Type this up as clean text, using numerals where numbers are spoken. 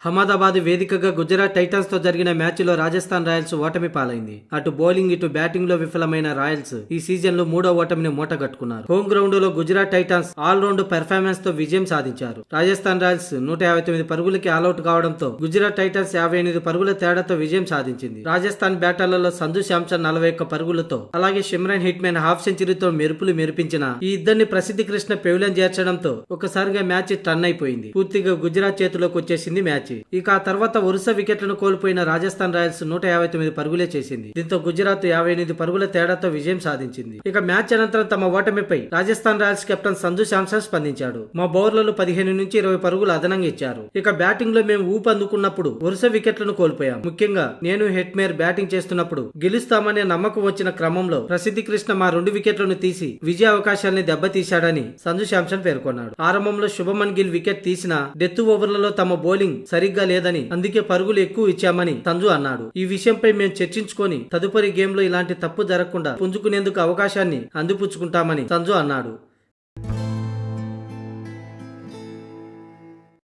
అహ్మదాబాద్ వేదికగా గుజరాత్ టైటన్స్ తో జరిగిన మ్యాచ్ లో రాజస్థాన్ రాయల్స్ ఓటమి పాలైంది. అటు బౌలింగ్ ఇటు బ్యాటింగ్ లో విఫలమైన రాయల్స్ ఈ సీజన్ లో మూడో ఓటమిని మూటగట్టుకున్నారు. హోమ్ గ్రౌండ్ లో Gujarat Titans all round performance తో విజయం సాధించారు. రాజస్థాన్ రాయల్స్ 159 పరుగులకి ఆల్అౌట్ కావడంతో గుజరాత్ టైటన్స్ 58 పరుగుల తేడాతో విజయం సాధించింది. రాజస్థాన్ బ్యాటర్లలో సంజు శాంసన్ 41 పరుగులతో, అలాగే సిమ్రన్ హిట్మెన్ హాఫ్ సెంచరీతో మెరుపులు మెరిపించిన ఈ ఇద్దరిని ప్రసిద్ధి కృష్ణ పెవిలియన్ చేర్చడంతో ఒకసారిగా మ్యాచ్ టర్న్ అయిపోయింది. పూర్తిగా గుజరాత్ చేతిలోకి వచ్చేసింది మ్యాచ్. ఇక ఆ తర్వాత వరుస వికెట్లను కోల్పోయిన రాజస్థాన్ రాయల్స్ 159 పరుగులే చేసింది. దీంతో గుజరాత్ 58 పరుగుల తేడాతో విజయం సాధించింది. ఇక మ్యాచ్ అనంతరం తమ ఓటమిపై రాజస్థాన్ రాయల్స్ కెప్టెన్ సంజు శాంసన్ స్పందించాడు. మా బౌలర్లు 15 నుంచి 20 పరుగులు అదనంగా ఇచ్చారు. ఇక బ్యాటింగ్ లో మేము ఊపు అందుకున్నప్పుడు వరుస వికెట్లను కోల్పోయాం. ముఖ్యంగా నేను హెట్మేర్ బ్యాటింగ్ చేస్తున్నప్పుడు గెలుస్తామనే నమ్మకం వచ్చిన క్రమంలో ప్రసిద్ధి కృష్ణ మా 2 వికెట్లను తీసి విజయ అవకాశాలని దెబ్బతీశాడని సంజు శాంసన్ పేర్కొన్నాడు. ఆరంభంలో శుభమన్ గిల్ వికెట్ తీసిన డెత్ ఓవర్లలో తమ బౌలింగ్ సరిగ్గా లేదని, అందుకే పరుగులు ఎక్కువ ఇచ్చామని సంజు అన్నాడు. ఈ విషయంపై మేము చర్చించుకొని తదుపరి గేమ్ లో ఇలాంటి తప్పు జరగకుండా పుంజుకునేందుకు అవకాశాన్ని అందిపుచ్చుకుంటామని సంజు అన్నాడు.